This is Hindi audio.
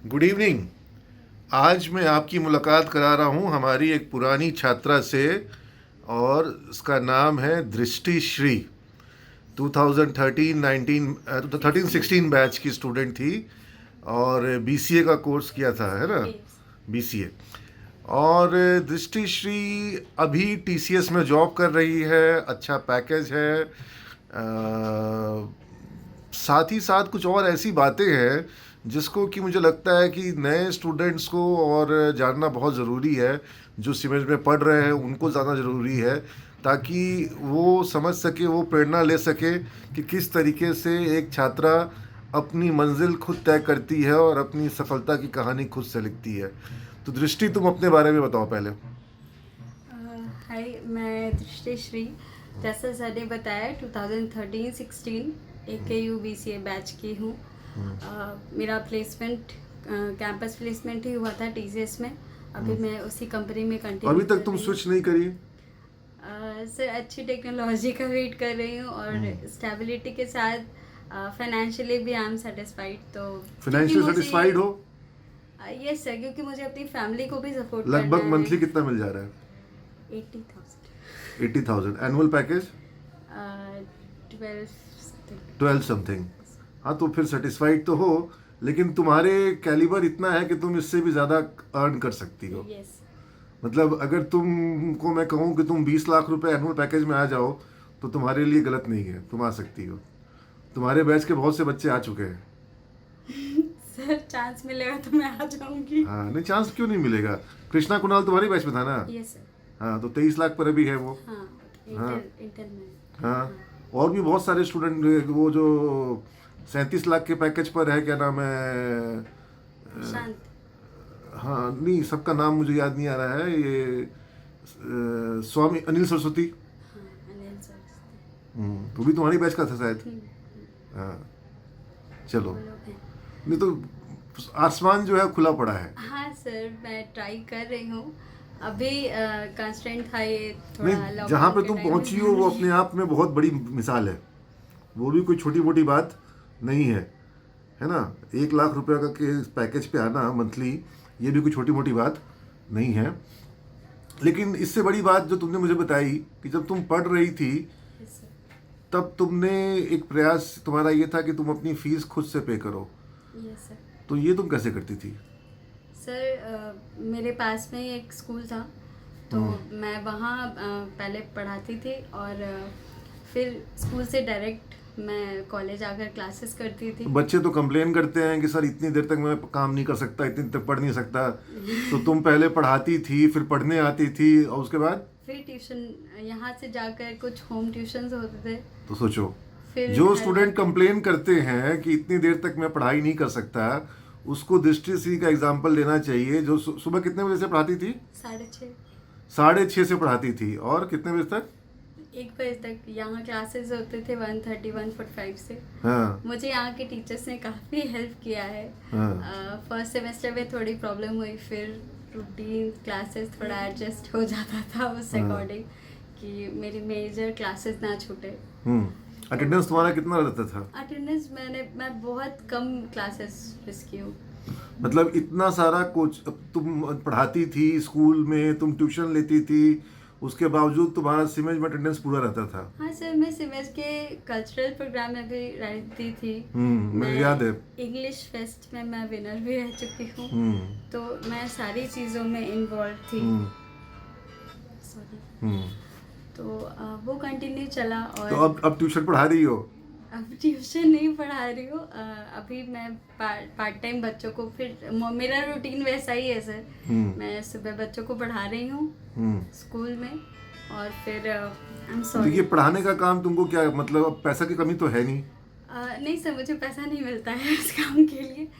Good evening. आज मैं आपकी मुलाकात करा रहा हूँ हमारी एक पुरानी छात्रा से, और उसका नाम है दृष्टि श्री। 2013-16 बैच की स्टूडेंट थी और बीसीए का कोर्स किया था, है ना? Yes. बीसीए। और दृष्टि श्री अभी टीसीएस में जॉब कर रही है, अच्छा पैकेज है। साथ ही साथ कुछ और ऐसी बातें हैं जिसको कि मुझे लगता है कि नए स्टूडेंट्स को और जानना बहुत ज़रूरी है। जो सीमेज में पढ़ रहे हैं उनको ज़्यादा ज़रूरी है, ताकि वो समझ सके, वो प्रेरणा ले सके कि किस तरीके से एक छात्रा अपनी मंजिल खुद तय करती है और अपनी सफलता की कहानी खुद से लिखती है। तो दृष्टि, तुम अपने बारे में बताओ पहले। हाय, मैं दृष्टि श्री। जैसा सर ने बताया 2013-16 AKU BCA बैच की हूँ। मेरा प्लेसमेंट कैंपस प्लेसमेंट ही हुआ था TCS में। अभी मैं उसी कंपनी में कंटिन्यू अभी तक तुम स्विच नहीं करी? सर अच्छी टेक्नोलॉजी का वेट कर रही हूँ और स्टेबिलिटी के साथ फाइनेंशियली भी आई एम सेटिस्फाइड। तो फाइनेंशियल सेटिस्फाइड हो? यस सर, क्योंकि मुझे अपनी फैमिली को भी सपोर्ट करना लगभग है। मंथली कितना मिल जा रहा है? 80,000। 80,000 एनुअल पैकेज? 12 12 समथिंग। हाँ, तो फिर सेटिस्फाइड तो हो, लेकिन तुम्हारे कैलिबर इतना है कि तुम इससे भी ज़्यादा अर्न कर सकती हो। यस। मतलब अगर तुमको मैं कहूँ कि तुम 20 लाख रुपए एनुअल पैकेज में आ जाओ तो तुम्हारे लिए गलत नहीं है, तुम आ सकती हो। तुम्हारे बैच के बहुत से बच्चे आ चुके हैं। सर चांस मिलेगा तो मैं आ जाऊंगी। हाँ, नहीं, चांस क्यों नहीं मिलेगा? कृष्णा कुणाल तुम्हारी बैच में था ना? Yes sir. हाँ, तो 23 लाख पर अभी है वो। हाँ, हाँ। इंटर में। हाँ, और भी बहुत सारे स्टूडेंट, वो जो 37 लाख के पैकेज पर है, क्या नाम है? शांत। हाँ, नहीं, सबका नाम मुझे याद नहीं आ रहा है। ये स्वामी अनिल सरस्वती। हाँ, अनिल सर। तो भी तुम्हारी बैच का था शायद। हम्म, हाँ, चलो। वो लोग हैं। नहीं तो आसमान जो है खुला पड़ा है। हाँ सर, मैं ट्राई कर रही हूँ। अभी कंस्ट्रेंट था ये थोड़ा नहीं, लॉकडाउन जहाँ पे के तुम टाइम पहुंची हो में। वो अपने आप में बहुत बड़ी मिसाल है। वो भी कोई छोटी मोटी बात नहीं है ना? 1 लाख रुपए का के पैकेज पे आना मंथली, ये भी कोई छोटी मोटी बात नहीं है। लेकिन इससे बड़ी बात जो तुमने मुझे बताई कि जब तुम पढ़ रही थी Yes, sir. तब तुमने एक प्रयास तुम्हारा ये था कि तुम अपनी फीस खुद से पे करो। Yes, sir. तो ये तुम कैसे करती थी? सर मेरे पास में ही एक स्कूल था, तो मैं वहाँ पहले पढ़ाती थी और फिर स्कूल से डायरेक्ट मैं कॉलेज आकर क्लासेस करती थी। तो बच्चे तो कंप्लेन करते हैं कि सर इतनी देर तक मैं काम नहीं कर सकता, इतनी देर तक पढ़ नहीं सकता। तो तुम पहले पढ़ाती थी, फिर पढ़ने आती थी, और उसके बाद फिर ट्यूशन यहाँ से जाकर कुछ होम ट्यूशन्स होते थे। तो सोचो, फिर जो घर स्टूडेंट जाके- कंप्लेन करते हैं कि इतनी देर तक मैं पढ़ाई नहीं कर सकता, उसको दृष्टि सी का एग्जाम्पल लेना चाहिए, जो सुबह कितने बजे से पढ़ाती थी? 6:30 6:30 से पढ़ाती थी, और कितने बजे तक? 1 बजे तक यहाँ क्लासेस होते थे 1:30-1:45 से। हाँ, मुझे यहाँ के टीचर्स ने काफ़ी हेल्प किया है। हाँ। फर्स्ट सेमेस्टर में थोड़ी प्रॉब्लम हुई, फिर रूटीन क्लासेस थोड़ा एडजस्ट हो जाता था उस अकॉर्डिंग कि मेरी मेजर क्लासेस ना छूटे। अटेंडेंस तुम्हारा कितना रहता था? अटेंडेंस मैं बहुत कम क्लासेस मिस की हूँ। मतलब इतना सारा कोच तुम पढ़ाती थी, स्कूल में तुम ट्यूशन लेती थी, उसके बावजूद तुम्हारा सिमेज में अटेंडेंस पूरा रहता था? हाँ सर, मैं सिमेज के कल्चरल प्रोग्राम में भी रहती थी। मुझे याद है। इंग्लिश फेस्ट में मैं विनर भी रह चुकी हूँ। हम्म, तो मैं सारी चीज़ों में इन्वॉल्व थी। हम्म, सॉरी। हम्म। तो वो कंटिन्यू चला। और तो अब ट्यूशन पढ़ा रही हो? अब ट्यूशन नहीं पढ़ा रही हूँ। अभी मैं पार्ट टाइम बच्चों को, फिर मेरा रूटीन वैसा ही है सर। मैं सुबह बच्चों को पढ़ा रही हूँ स्कूल में, और फिर आई एम तो सॉरी। ये पढ़ाने का काम तुमको क्या, मतलब अब पैसा की कमी तो है नहीं? नहीं सर, मुझे पैसा नहीं मिलता है इस काम के लिए।